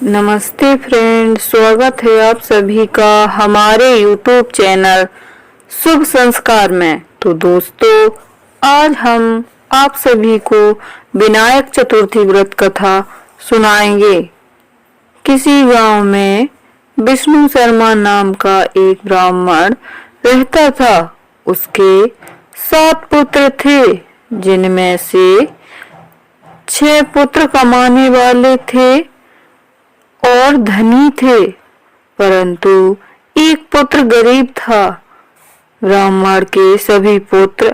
नमस्ते फ्रेंड, स्वागत है आप सभी का हमारे YouTube चैनल शुभ संस्कार में। तो दोस्तों, आज हम आप सभी को विनायक चतुर्थी व्रत कथा सुनाएंगे। किसी गांव में विष्णु शर्मा नाम का एक ब्राह्मण रहता था। उसके 7 पुत्र थे, जिनमें से 6 पुत्र कमाने वाले थे और धनी थे, परंतु एक पुत्र गरीब था। ब्राह्मण के सभी पुत्र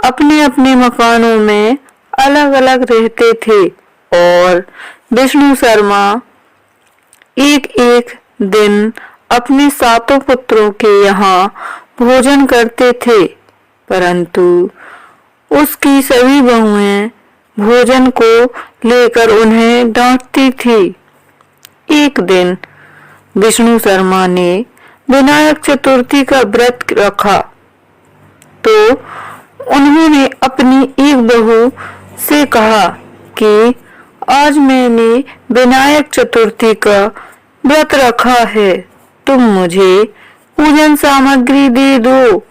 अपने अपने मकानों में अलग अलग रहते थे और विष्णु शर्मा एक एक दिन अपने 7 पुत्रों के यहाँ भोजन करते थे, परंतु उसकी सभी बहुएं भोजन को लेकर उन्हें डांटती थी। एक दिन विष्णु शर्मा ने विनायक चतुर्थी का व्रत रखा, तो उन्होंने अपनी एक बहू से कहा कि आज मैंने विनायक चतुर्थी का व्रत रखा है, तुम मुझे पूजन सामग्री दे दो।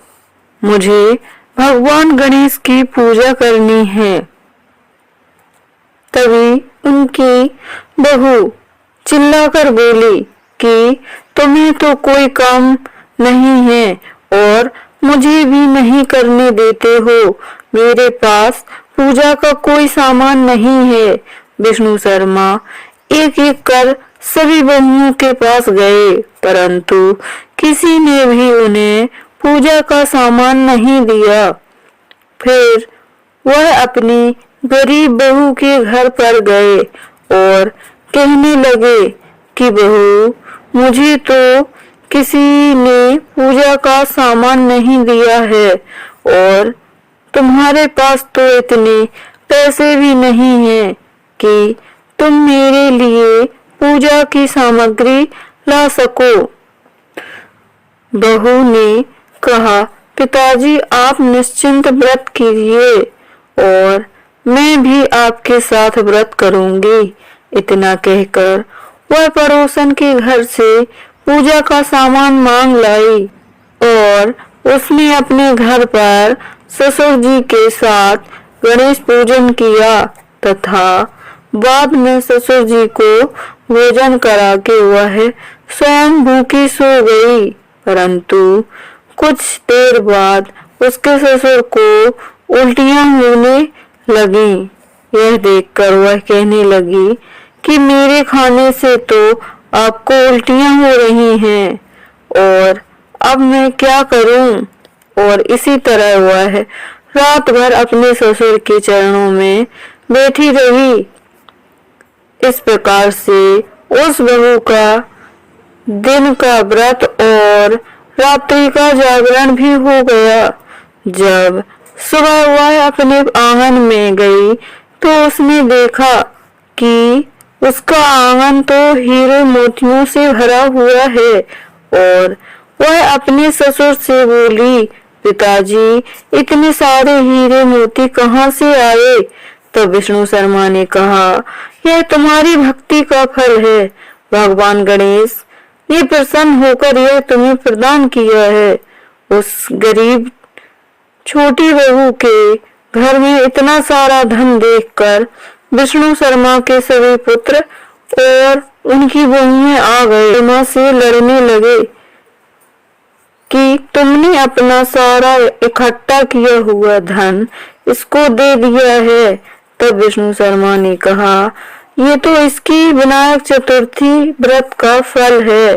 मुझे भगवान गणेश की पूजा करनी है। तभी उनकी बहू चिल्लाकर बोली कि तुम्हें तो कोई काम नहीं है और मुझे भी नहीं करने देते हो। मेरे पास पूजा का कोई सामान नहीं है। विष्णु शर्मा एक एक कर सभी बहुओं के पास गए, परंतु किसी ने भी उन्हें पूजा का सामान नहीं दिया। फिर वह अपनी गरीब बहू के घर पर गए और कहने लगे कि बहू, मुझे तो किसी ने पूजा का सामान नहीं दिया है और तुम्हारे पास तो इतने पैसे भी नहीं हैं कि तुम मेरे लिए पूजा की सामग्री ला सको। बहू ने कहा, पिताजी आप निश्चिंत व्रत कीजिए और मैं भी आपके साथ व्रत करूंगी। इतना कहकर वह पड़ोसन के घर से पूजा का सामान मांग लाई और उसने अपने घर पर ससुर जी के साथ गणेश पूजन किया तथा बाद में ससुर जी को भोजन करा के वह स्वयं भूखी सो गई। परंतु कुछ देर बाद उसके ससुर को उल्टियां होने लगी। यह देखकर वह कहने लगी कि मेरे खाने से तो आपको उल्टियां हो रही हैं और अब मैं क्या करूं। और इसी तरह वह रात भर अपने ससुर के चरणों में बैठी रही। इस प्रकार से उस बहू का दिन का व्रत और रात्रि का जागरण भी हो गया। जब सुबह वह अपने आंगन में गई तो उसने देखा कि उसका आंगन तो हीरे मोतियों से भरा हुआ है और वह अपने ससुर से बोली, पिताजी इतने सारे हीरे मोती कहाँ से आए। तब विष्णु शर्मा ने कहा, यह तुम्हारी भक्ति का फल है। भगवान गणेश ने प्रसन्न होकर यह तुम्हें प्रदान किया है। उस गरीब छोटी बहू के घर में इतना सारा धन देखकर विष्णु शर्मा के सभी पुत्र और उनकी बहुएं आ गए, मां से लड़ने लगे कि तुमने अपना सारा इकट्ठा किया हुआ धन इसको दे दिया है। तब विष्णु शर्मा ने कहा, ये तो इसकी विनायक चतुर्थी व्रत का फल है।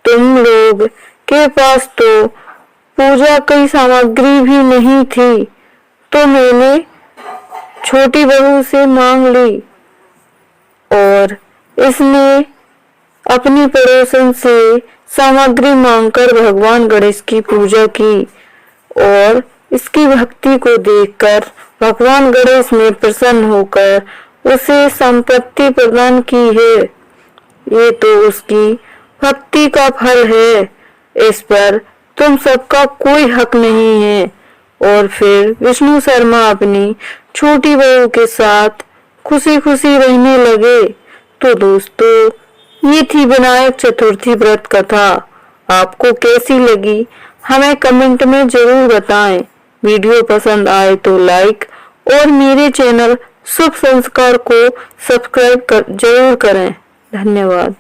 तुम लोग के पास तो पूजा की सामग्री भी नहीं थी, तो मैंने छोटी बहू से मांग ली और इसने अपनी पड़ोसन से सामग्री मांगकर भगवान गणेश की पूजा की और इसकी भक्ति को देखकर भगवान गणेश ने प्रसन्न होकर उसे संपत्ति प्रदान की है। ये तो उसकी भक्ति का फल है, इस पर तुम सबका कोई हक नहीं है। और फिर विष्णु शर्मा अपनी छोटी बहू के साथ खुशी खुशी रहने लगे। तो दोस्तों, ये थी विनायक चतुर्थी व्रत कथा। आपको कैसी लगी हमें कमेंट में जरूर बताएं। वीडियो पसंद आए तो लाइक और मेरे चैनल शुभ संस्कार को सब्सक्राइब जरूर करें। धन्यवाद।